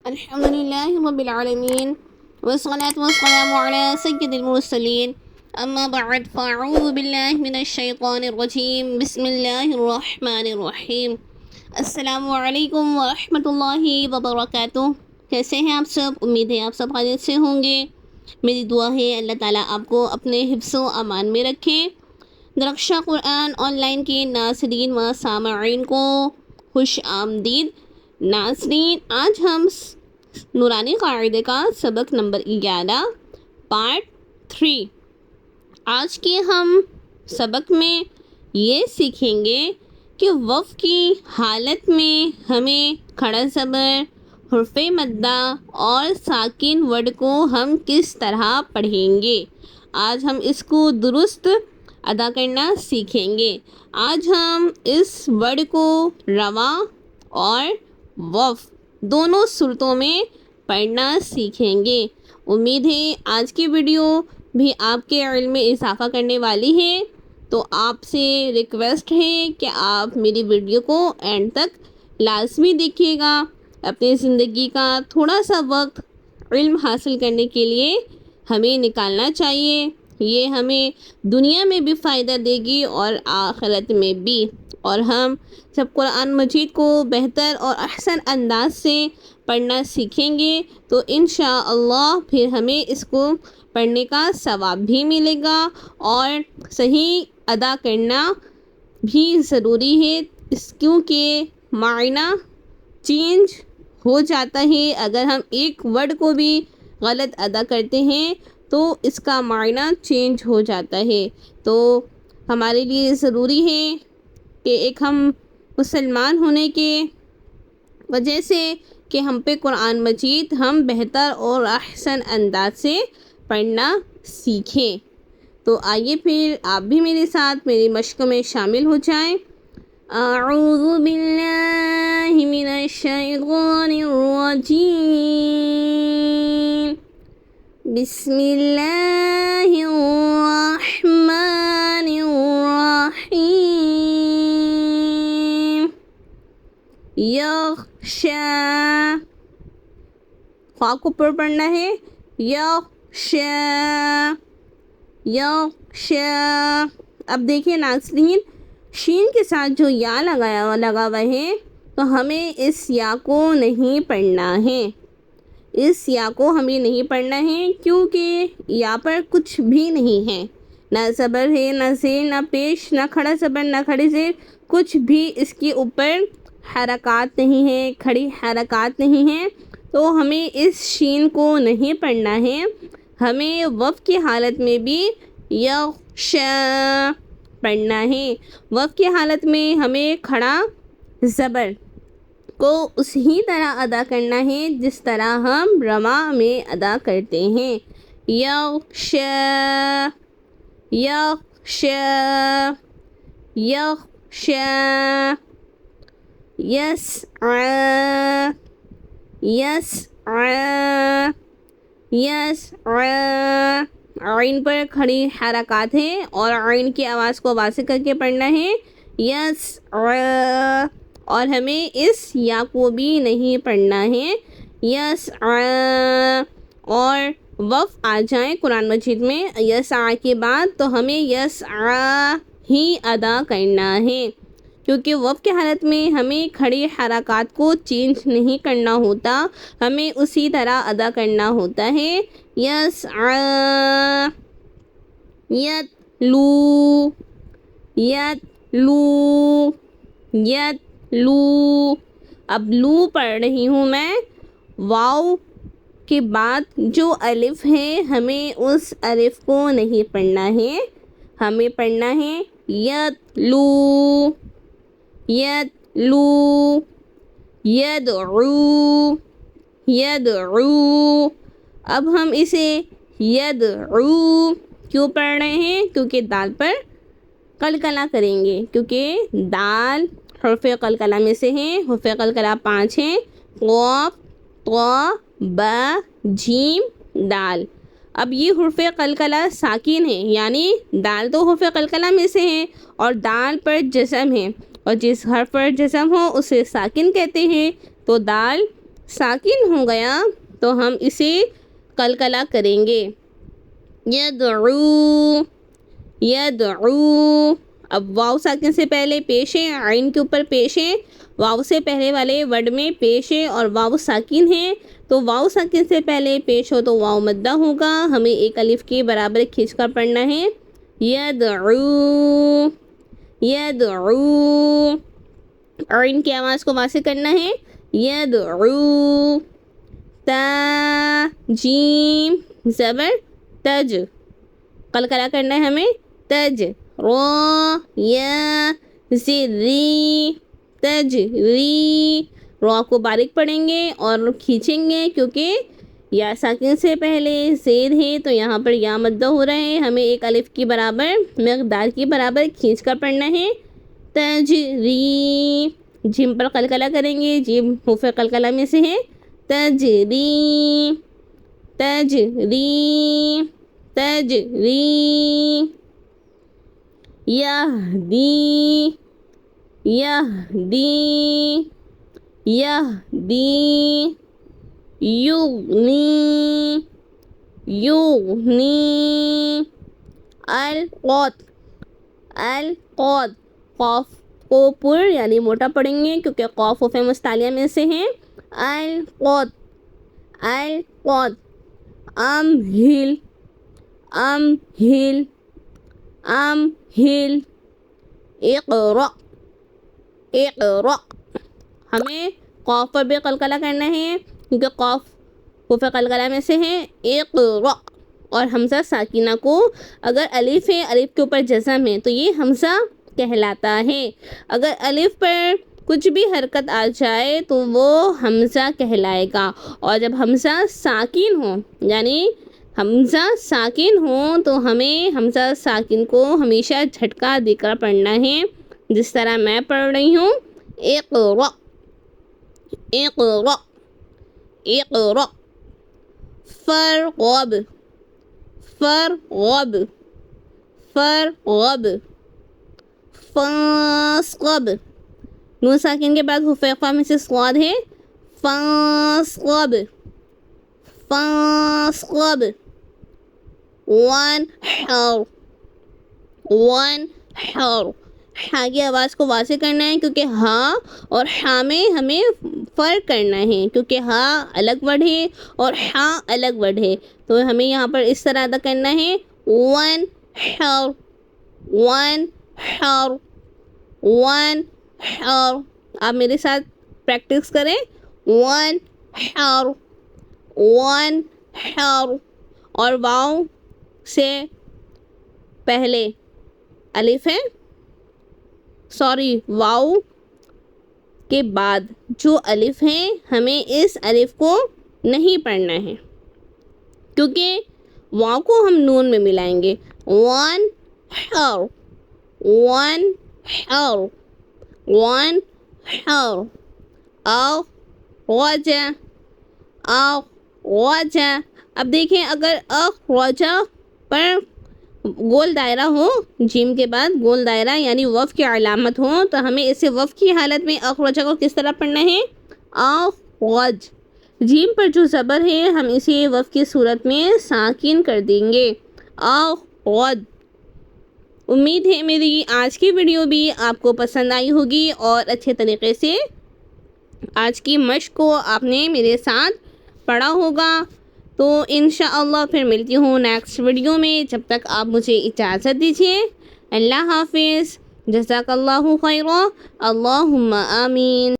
الحمد لله رب العالمين والصلاة والسلام على سيد المرسلين أما بعد فأعوذ بالله من الشيطان الرجيم بسم الله الرحمن الرحیم. السلام علیکم ورحمۃ اللہ وبرکاتہ. کیسے ہیں آپ سب؟ امید ہے آپ سب خیریت سے ہوں گے. میری دعا ہے اللہ تعالیٰ آپ کو اپنے حفظ و امان میں رکھیں. درخشہ قرآن آن لائن کے ناظرین و سامعین کو خوش آمدید. ناظرین، آج ہم نورانی قاعدے کا سبق نمبر 11 پارٹ 3. آج کے ہم سبق میں یہ سیکھیں گے کہ وقف کی حالت میں ہمیں کھڑا زبر، حرف مدہ اور ساکن ورڈ کو ہم کس طرح پڑھیں گے. آج ہم اس کو درست ادا کرنا سیکھیں گے. آج ہم اس ورڈ کو رواں اور وقف دونوں صورتوں میں پڑھنا سیکھیں گے. امید ہے آج کی ویڈیو بھی آپ کے علم میں اضافہ کرنے والی ہے. تو آپ سے ریکویسٹ ہے کہ آپ میری ویڈیو کو اینڈ تک لازمی دیکھیے گا. اپنی زندگی کا تھوڑا سا وقت علم حاصل کرنے کے لیے ہمیں نکالنا چاہیے. یہ ہمیں دنیا میں بھی فائدہ دے گی اور آخرت میں بھی. اور ہم جب قرآن مجید کو بہتر اور احسن انداز سے پڑھنا سیکھیں گے تو انشاءاللہ پھر ہمیں اس کو پڑھنے کا ثواب بھی ملے گا اور صحیح ادا کرنا بھی ضروری ہے. کیونکہ معنی چینج ہو جاتا ہے. اگر ہم ایک ورڈ کو بھی غلط ادا کرتے ہیں تو اس کا معنی چینج ہو جاتا ہے. تو ہمارے لیے ضروری ہے کہ ایک ہم مسلمان ہونے کے وجہ سے کہ ہم پہ قرآن مجید ہم بہتر اور احسن انداز سے پڑھنا سیکھیں. تو آئیے پھر آپ بھی میرے ساتھ میری مشق میں شامل ہو جائیں. اعوذ باللہ من الشیطان الرجیم بسم اللہ الرحمن الرحیم. یخشا، خواہ کو پر پڑھنا ہے. یخشا یخشا. اب دیکھیں ناظرین، شین کے ساتھ جو یا لگا ہوا ہے تو ہمیں اس یا کو نہیں پڑھنا ہے. اس یا کو ہمیں نہیں پڑھنا ہے کیونکہ یا پر کچھ بھی نہیں ہے. نہ زبر ہے، نہ زیر، نہ پیش، نہ کھڑا زبر، نہ کھڑی زیر. کچھ بھی اس کے اوپر حرکات نہیں ہیں، کھڑی حرکات نہیں ہیں. تو ہمیں اس شین کو نہیں پڑھنا ہے. ہمیں وقف کی حالت میں بھی یخشا پڑھنا ہے. وقف کی حالت میں ہمیں کھڑا زبر کو اسی طرح ادا کرنا ہے جس طرح ہم رواں میں ادا کرتے ہیں. یخشا یخشا یخشا. یسعی یسعی یسعی. عین پر کھڑی حرکات ہیں اور عین کی آواز کو واضح کر کے پڑھنا ہے. یسعی. اور ہمیں اس یا کو بھی نہیں پڑھنا ہے. یسعی. اور وقف آ جائیں قرآن مجید میں یسعی کے بعد تو ہمیں یسعی ہی ادا کرنا ہے. کیونکہ وقف کی حالت میں ہمیں کھڑی حرکات کو چینج نہیں کرنا ہوتا، ہمیں اسی طرح ادا کرنا ہوتا ہے. یسعی یتلو یتلو یتلو. اب لو پڑھ رہی ہوں میں. واو کے بعد جو الف ہے ہمیں اس الف کو نہیں پڑھنا ہے. ہمیں پڑھنا ہے یتلو یتلو یدعو یدعو. اب ہم اسے یدعو کیوں پڑھ رہے ہیں؟ کیونکہ دال پر قلقلہ کریں گے. کیونکہ دال حرف قلقلہ میں سے ہیں. حرف قلقلہ 5 ہیں: قاف، طا، با، جیم، دال. اب یہ حرف قلقلہ ساکن ہیں، یعنی دال تو حرف قلقلہ میں سے ہیں اور دال پر جزم ہے، اور جس حرف پر جزم ہو اسے ساکن کہتے ہیں. تو دال ساکن ہو گیا تو ہم اسے قلقلہ کریں گے. یدعو یدعو. اب واو ساکن سے پہلے پیش ہے, عین کے اوپر پیش ہے, واو سے پہلے والے ورڈ میں پیش ہے اور واو ساکن ہے, تو واو ساکن سے پہلے پیش ہو تو واو مدہ ہوگا. ہمیں ایک الف کے برابر کھینچ کر پڑھنا ہے. یدعو یدعو. عین کی آواز کو واسع کرنا ہے. یدعو. تا جیم زبر تج, قلقلہ کرنا ہے ہمیں. تج. را یا زیر ری تجری. را کو باریک پڑھیں گے اور کھینچیں گے کیونکہ یا ساکن سے پہلے زیر ہے تو یہاں پر یا مدہ ہو رہا ہے. ہمیں ایک الف کی برابر مقدار کی برابر کھینچ کر پڑھنا ہے. تجری. جیم پر قلقلہ کریں گے, جیم حروف قلقلہ میں سے ہے. تجری تجری تجری. یہدی یہدی یہدی. یغنی یغنی. القط القط. قاف کو پر یعنی موٹا پڑھیں گے کیونکہ قاف حروف مستعلیہ میں سے ہیں. القط القط. امہل امہل امہل. اقرأ اقرأ. ہمیں قاف پر بھی قلقلہ کرنا ہے کیونکہ قاف حروف قلقلہ میں سے ہے. اقرأ. اور حمزہ ساکنہ کو اگر الف ہے, الف کے اوپر جزم ہے تو یہ حمزہ کہلاتا ہے. اگر الف پر کچھ بھی حرکت آ جائے تو وہ حمزہ کہلائے گا. اور جب حمزہ ساکن ہو یعنی حمزہ ساکن ہو تو ہمیں حمزہ ساکن کو ہمیشہ جھٹکا دے کر پڑھنا ہے, جس طرح میں پڑھ رہی ہوں. اقرأ اقرأ اقرأ. فرغب فرغب فرغب. فاسقب. نون ساکن کے بعد حروف اقفا میں سے صاد ہے. فاسقب فاسقب. وانحر وانحر. ہا کی آواز کو واضح کرنا ہے کیونکہ ہا اور ہا میں ہمیں فرق کرنا ہے, کیونکہ ہا الگ ورڈ ہے اور ہا الگ ورڈ ہے, تو ہمیں یہاں پر اس طرح ادا کرنا ہے. وانحر وانحر وانحر. آپ میرے ساتھ پریکٹس کریں. وانحر وانحر. اور واو سے پہلے الف ہے, واو کے بعد جو الف ہے ہمیں اس الف کو نہیں پڑھنا ہے کیونکہ واو کو ہم نون میں ملائیں گے. وانحر وانحر وانحر. اخرج اخرج. اب دیکھیں اگر اخرج پر گول دائرہ ہو, جیم کے بعد گول دائرہ یعنی وف کی علامت ہو, تو ہمیں اسے وف کی حالت میں اخرج کو کس طرح پڑھنا ہے. اخرج. جیم پر جو زبر ہے ہم اسے وف کی صورت میں ساکن کر دیں گے. اخرج. امید ہے میری آج کی ویڈیو بھی آپ کو پسند آئی ہوگی اور اچھے طریقے سے آج کی مشق کو آپ نے میرے ساتھ پڑھا ہوگا. تو انشاءاللہ پھر ملتی ہوں نیکسٹ ویڈیو میں. جب تک آپ مجھے اجازت دیجیے. اللہ حافظ. جزاک اللہ خیرا. اللہم آمین.